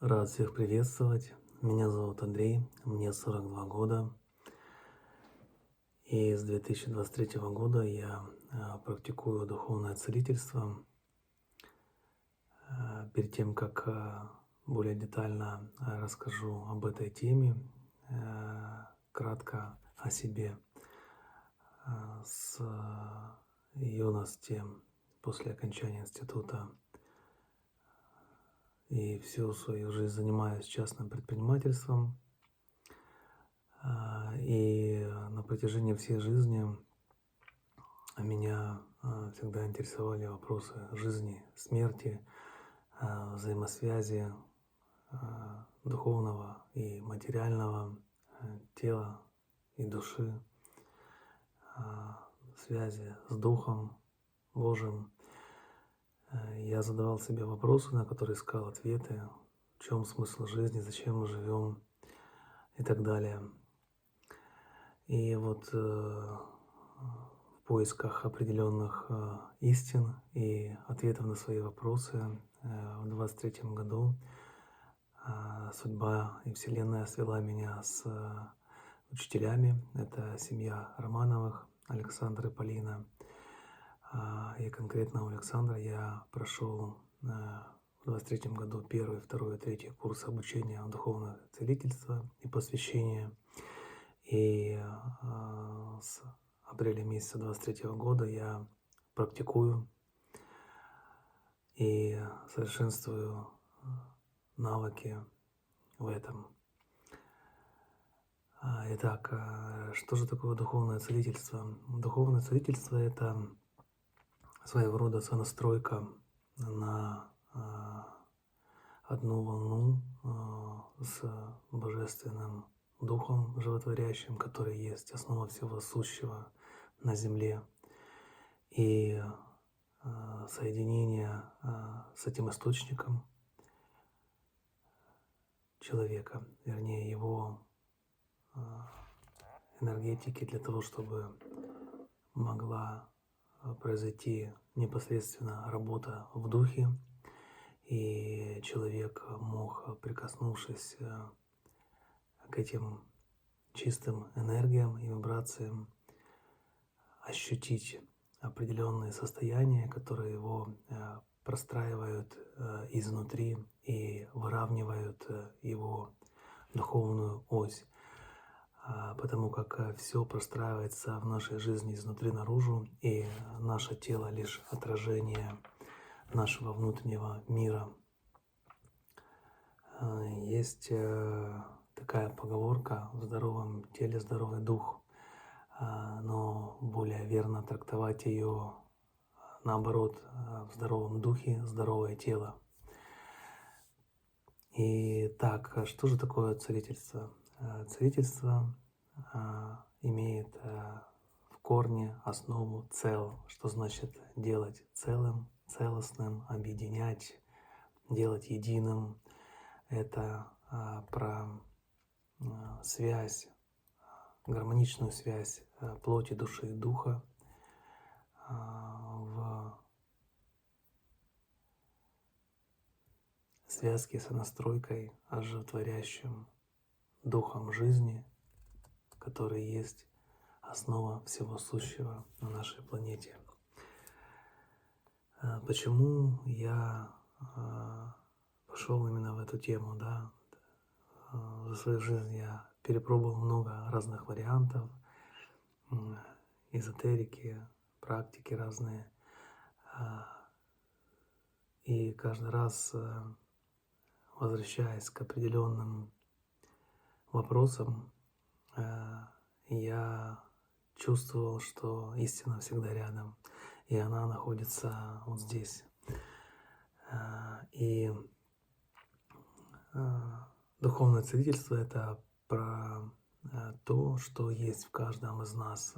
Рад всех приветствовать. Меня зовут Андрей, мне 42 года. И с 2023 года я практикую духовное целительство. Перед тем, как более детально расскажу об этой теме, кратко о себе. С юности, после окончания института и всю свою жизнь занимаюсь частным предпринимательством. И на протяжении всей жизни меня всегда интересовали вопросы жизни, смерти, взаимосвязи духовного и материального, тела и души, связи с Духом Божьим. Я задавал себе вопросы, на которые искал ответы, в чем смысл жизни, зачем мы живем и так далее. И вот в поисках определенных истин и ответов на свои вопросы в 23 году судьба и Вселенная свела меня с учителями. Это семья Романовых, Александр и Полина. И конкретно у Александра я прошел в 23 году первый, второй и третий курс обучения духовного целительства и посвящения. И с апреля месяца 23 года я практикую и совершенствую навыки в этом. Итак, что же такое духовное целительство? Духовное целительство – это своего рода сонастройка на одну волну с Божественным Духом Животворящим, который есть основа всего сущего на земле. И соединение с этим источником человека, вернее его энергетики, для того, чтобы могла произойти непосредственно работа в духе, и человек мог, прикоснувшись к этим чистым энергиям и вибрациям, ощутить определенные состояния, которые его простраивают изнутри и выравнивают его духовную ось. Потому как все простраивается в нашей жизни изнутри наружу, и наше тело лишь отражение нашего внутреннего мира. Есть такая поговорка: в здоровом теле здоровый дух, но более верно трактовать ее наоборот: в здоровом духе здоровое тело. И так, что же такое целительство? Целительство имеет в корне основу цел. Что значит делать целым, целостным, объединять, делать единым? Это про связь, гармоничную связь плоти, души и духа в связке с настройкой оживотворящим духом жизни, который есть основа всего сущего на нашей планете. Почему я пошел именно в эту тему, да? За свою жизнь я перепробовал много разных вариантов, эзотерики, практики разные. И каждый раз, возвращаясь к определенным вопросам, я чувствовал, что истина всегда рядом, и она находится вот здесь. И духовное целительство – это про то, что есть в каждом из нас,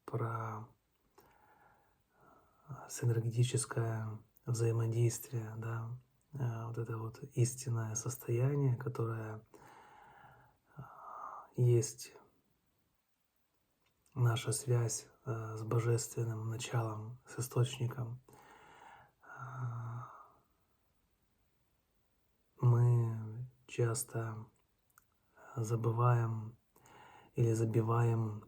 про синергетическое взаимодействие, да, вот это вот истинное состояние, которое есть наша связь с божественным началом, с источником. Мы часто забываем или забиваем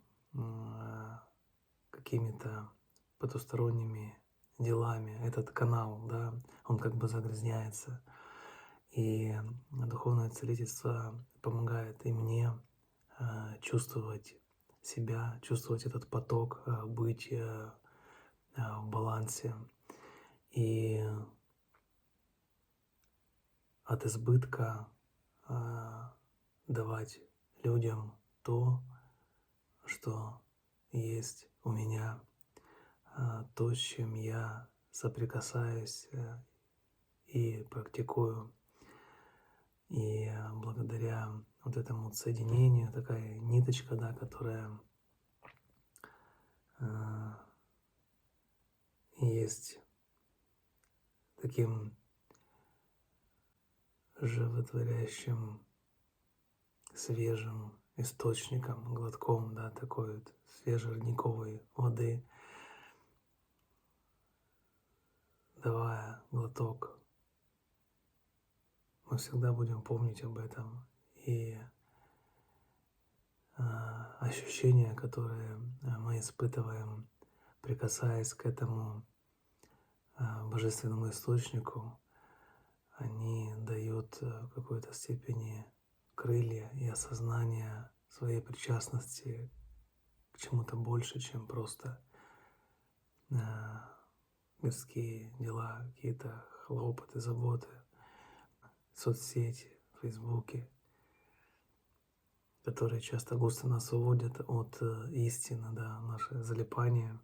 какими-то потусторонними делами этот канал, да, он как бы загрязняется. И духовное целительство помогает и мне чувствовать себя, чувствовать этот поток, быть в балансе. И от избытка давать людям то, что есть у меня, то, с чем я соприкасаюсь и практикую. И благодаря вот этому соединению, такая ниточка, да, которая есть таким животворящим, свежим источником, глотком, да, такой вот свежей родниковой воды, давая глоток, мы всегда будем помнить об этом. И ощущения, которые мы испытываем, прикасаясь к этому божественному источнику, они дают в какой-то степени крылья и осознание своей причастности к чему-то больше, чем просто мирские дела, какие-то хлопоты, заботы, соцсети, фейсбуке, которые часто густо нас уводят от истины, да, наше залипание.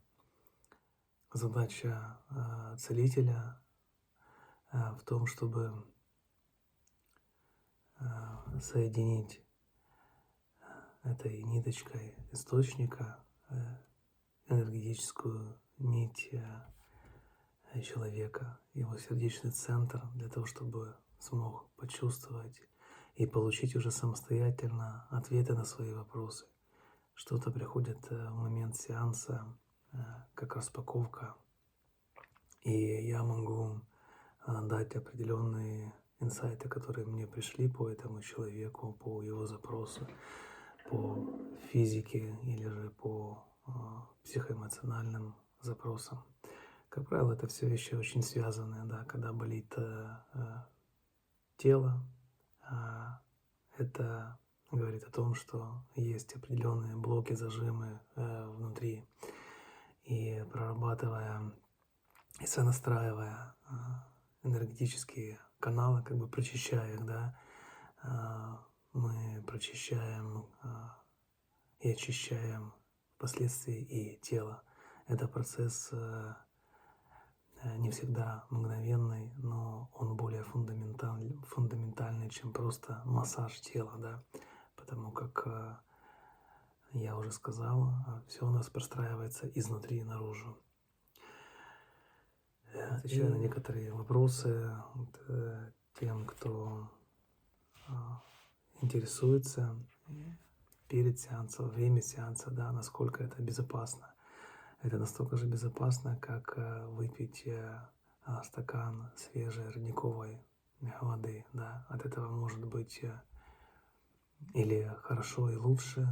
Задача целителя в том, чтобы соединить этой ниточкой источника энергетическую нить человека, его сердечный центр, для того, чтобы смог почувствовать и получить уже самостоятельно ответы на свои вопросы. Что-то приходит в момент сеанса, как распаковка, и я могу дать определенные инсайты, которые мне пришли по этому человеку, по его запросу, по физике или же по психоэмоциональным запросам. Как правило, это все вещи очень связанные, да, когда болит тело, это говорит о том, что есть определенные блоки, зажимы внутри. И прорабатывая и сонастраивая энергетические каналы, как бы прочищая их, да, мы прочищаем и очищаем впоследствии и тело. Это процесс не всегда мгновенный, но он более фундаментальный, чем просто массаж тела, да, потому как я уже сказал, все у нас простраивается изнутри наружу. Отвечаю на некоторые вопросы тем, кто интересуется перед сеансом, во время сеанса, да, насколько это безопасно. Это настолько же безопасно, как выпить стакан свежей родниковой воды, да. От этого может быть или хорошо и лучше,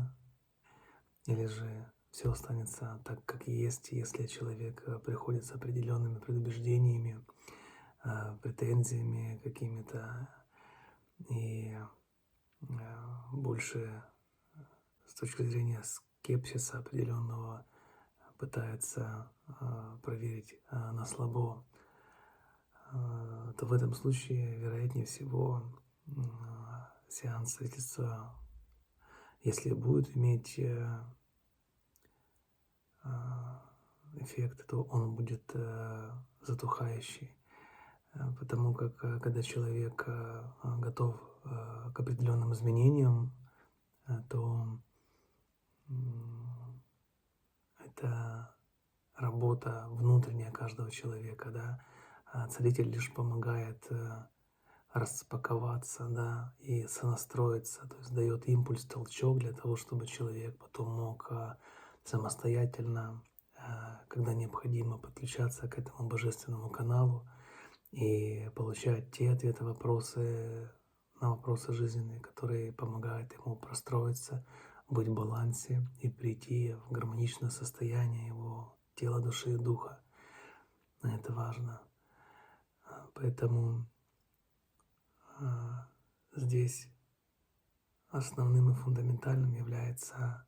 или же все останется так, как есть, если человек приходит с определенными предубеждениями, претензиями какими-то и больше с точки зрения скепсиса определенного пытается проверить на слабо, то в этом случае, вероятнее всего, сеанс целительства, если будет иметь эффект, то он будет затухающий, потому как когда человек готов к определенным изменениям, то это работа внутренняя каждого человека, да. Целитель лишь помогает распаковаться, да, и сонастроиться, то есть дает импульс, толчок для того, чтобы человек потом мог самостоятельно, когда необходимо, подключаться к этому божественному каналу и получать те ответы, вопросы, на вопросы жизненные, которые помогают ему простроиться, быть в балансе и прийти в гармоничное состояние его тела, души и духа. Это важно. Поэтому здесь основным и фундаментальным является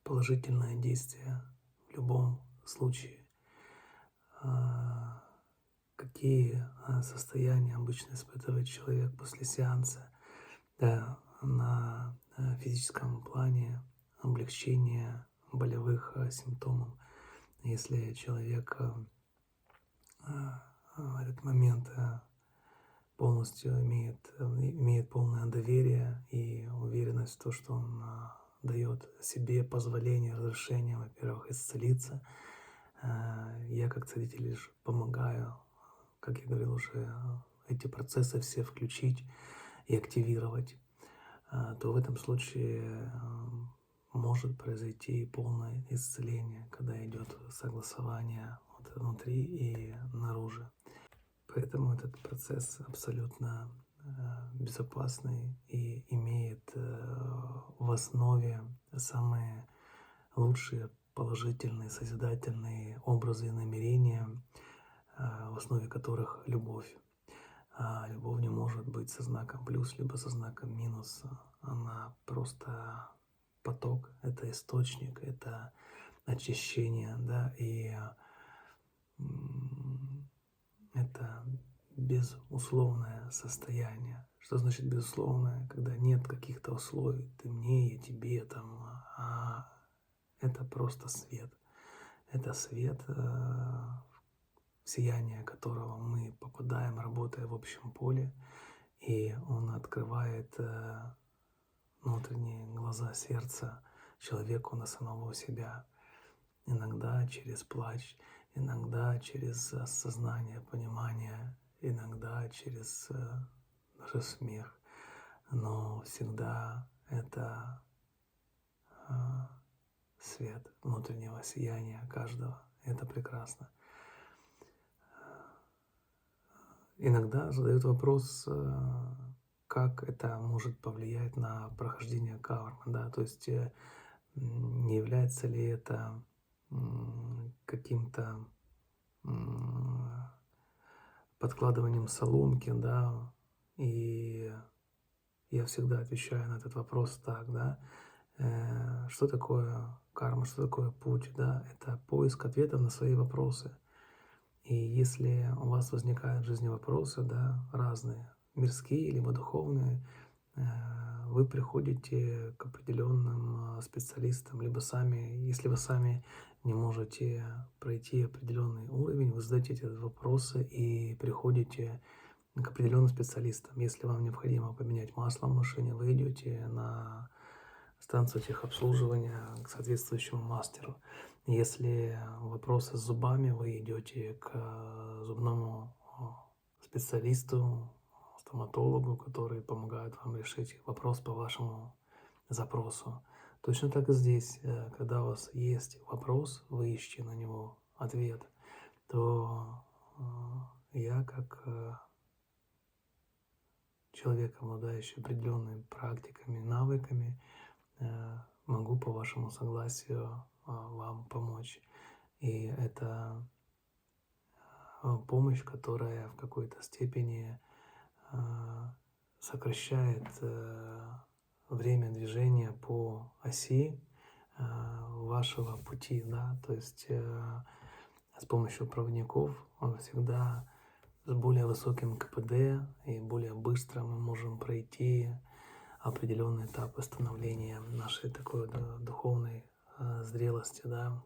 положительное действие в любом случае. Какие состояния обычно испытывает человек после сеанса? Да, на физическом плане облегчение болевых симптомов. Если человек в этот момент полностью имеет полное доверие и уверенность в том, что он дает себе позволение, разрешение, во-первых, исцелиться. Я как целитель лишь помогаю, как я говорил уже, эти процессы все включить и активировать, то в этом случае может произойти полное исцеление, когда идет согласование внутри и наружу. Поэтому этот процесс абсолютно безопасный и имеет в основе самые лучшие положительные, созидательные образы и намерения, в основе которых любовь. А любовь не может быть со знаком плюс, либо со знаком минус. Она просто поток, это источник, это очищение, да, и это безусловное состояние. Что значит безусловное? Когда нет каких-то условий, ты мне, я тебе, там, это просто свет. Это свет, в сияние которого мы попадаем, работая в общем поле, и он открывает внутренние глаза сердца человеку на самого себя. Иногда через плач, иногда через осознание, понимание, иногда через даже смех. Но всегда это свет внутреннего сияния каждого. Это прекрасно. Иногда задают вопрос, как это может повлиять на прохождение кармы, да, то есть не является ли это каким-то подкладыванием соломки, да, и я всегда отвечаю на этот вопрос так, да, что такое карма, что такое путь, да, это поиск ответов на свои вопросы. И если у вас возникают в жизни вопросы, да, разные, мирские либо духовные, вы приходите к определенным специалистам, либо сами, если вы сами не можете пройти определенный уровень, вы задаете эти вопросы и приходите к определенным специалистам. Если вам необходимо поменять масло в машине, вы идете на станцию техобслуживания к соответствующему мастеру. Если вопросы с зубами, вы идете к зубному специалисту, стоматологу, который помогает вам решить вопрос по вашему запросу. Точно так и здесь, когда у вас есть вопрос, вы ищете на него ответ, то я как человек, обладающий определенными практиками, навыками, могу по вашему согласию вам помочь. И это помощь, которая в какой-то степени сокращает время движения по оси вашего пути, да, то есть с помощью проводников всегда с более высоким КПД и более быстро мы можем пройти определенный этап становления нашей такой духовной зрелости, да.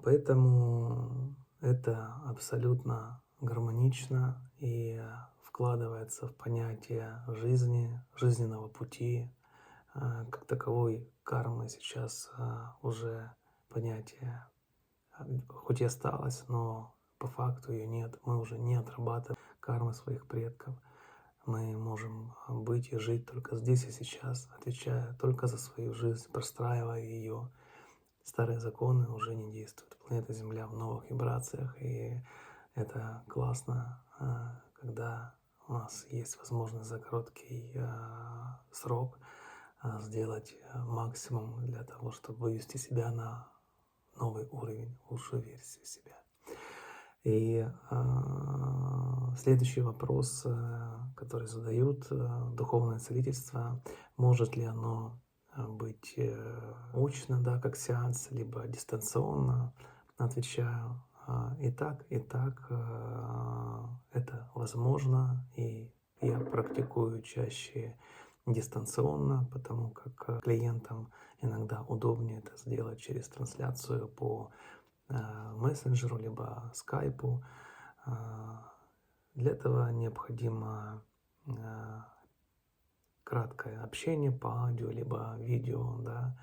Поэтому это абсолютно гармонично и вкладывается в понятие жизни, жизненного пути. Как таковой кармы сейчас уже понятие хоть и осталось, но по факту ее нет. Мы уже не отрабатываем кармы своих предков. Мы можем быть и жить только здесь и сейчас, отвечая только за свою жизнь, простраивая ее. Старые законы уже не действуют. Планета Земля в новых вибрациях, и это классно, когда у нас есть возможность за короткий срок сделать максимум для того, чтобы вывести себя на новый уровень, лучшую версию себя. И следующий вопрос, который задают: духовное целительство, может ли оно быть очно, да, как сеанс, либо дистанционно? Отвечаю: и так, это возможно, и я практикую чаще дистанционно, потому как клиентам иногда удобнее это сделать через трансляцию по мессенджеру, либо скайпу. Для этого необходимо краткое общение по аудио, либо видео, да,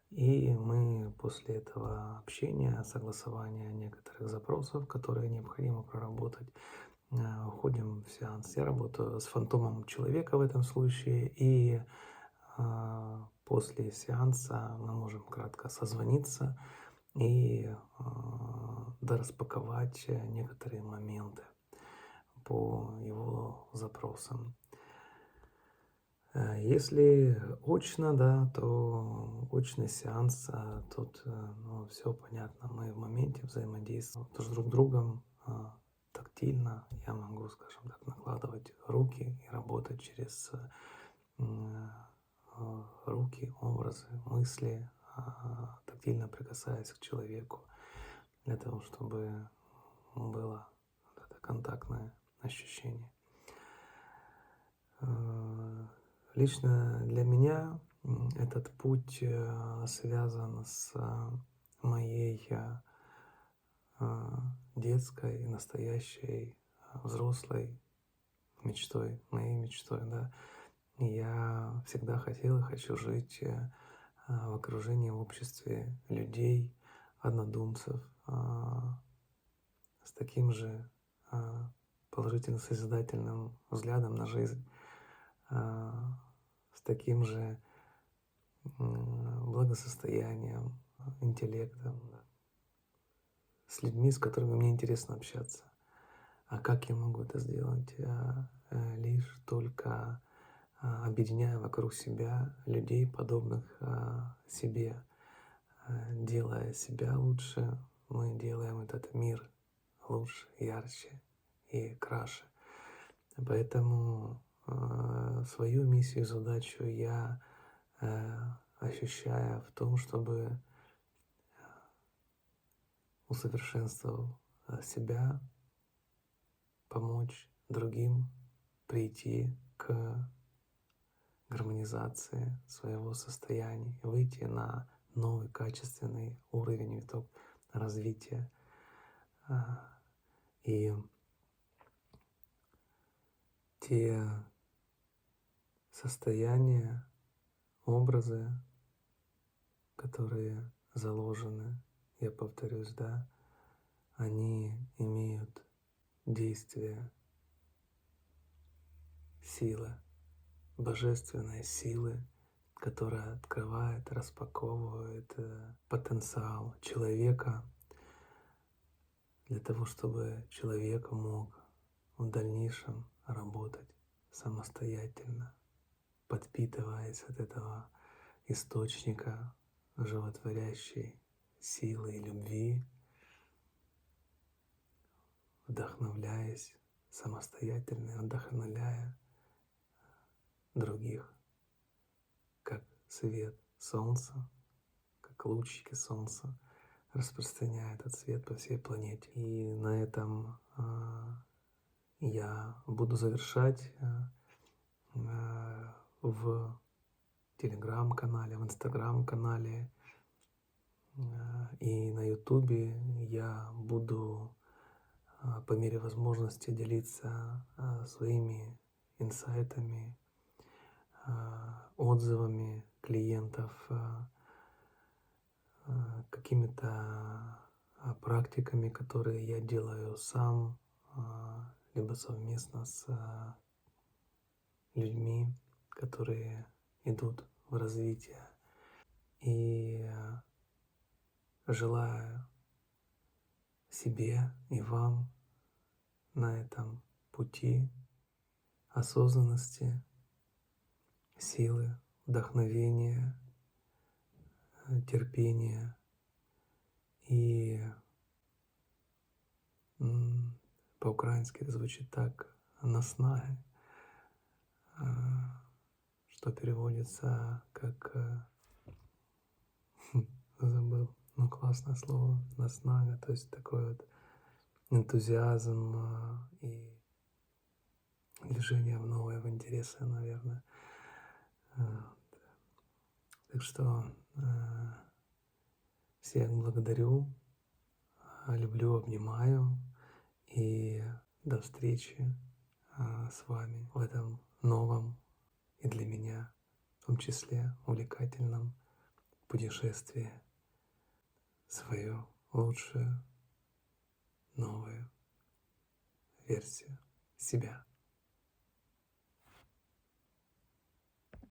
и мы после этого общения, согласования некоторых запросов, которые необходимо проработать, уходим в сеанс. Я работаю с фантомом человека в этом случае, и после сеанса мы можем кратко созвониться и дораспаковать некоторые моменты по его запросам. Если очно, да, то очный сеанс, тут все понятно, мы в моменте взаимодействуем с друг другом тактильно. Я могу, скажем так, накладывать руки и работать через руки, образы, мысли, тактильно прикасаясь к человеку, для того, чтобы было вот это контактное ощущение. Лично для меня этот путь связан с моей детской, настоящей, взрослой мечтой, моей мечтой, да. И я всегда хотел и хочу жить в окружении, в обществе людей, однодумцев, с таким же положительно-созидательным взглядом на жизнь, с таким же благосостоянием, интеллектом, да, с людьми, с которыми мне интересно общаться. А как я могу это сделать? Лишь только объединяя вокруг себя людей, подобных себе, делая себя лучше, мы делаем этот мир лучше, ярче и краше. Поэтому свою миссию, задачу я ощущаю в том, чтобы усовершенствовал себя, помочь другим прийти к гармонизации своего состояния, выйти на новый качественный уровень, виток развития. И те состояния, образы, которые заложены, я повторюсь, да, они имеют действие силы, божественной силы, которая открывает, распаковывает потенциал человека для того, чтобы человек мог в дальнейшем работать самостоятельно, подпитываясь от этого источника животворящей силы и любви, вдохновляясь самостоятельно, вдохновляя других, как свет солнца, как лучики солнца, распространяя этот свет по всей планете. И на этом я буду завершать в Телеграм-канале, в Инстаграм-канале и на Ютубе я буду по мере возможности делиться своими инсайтами, отзывами клиентов, какими-то практиками, которые я делаю сам, либо совместно с людьми, которые идут в развитие. И желаю себе и вам на этом пути осознанности, силы, вдохновения, терпения и по-украински это звучит так «наснаги», что переводится как забыл, ну классное слово «наснага», то есть такой вот энтузиазм и движение в новое, в интересы, наверное. Так что всех благодарю, люблю, обнимаю и до встречи с вами в этом новом и для меня в том числе увлекательном путешествии в свою лучшую новую версию себя.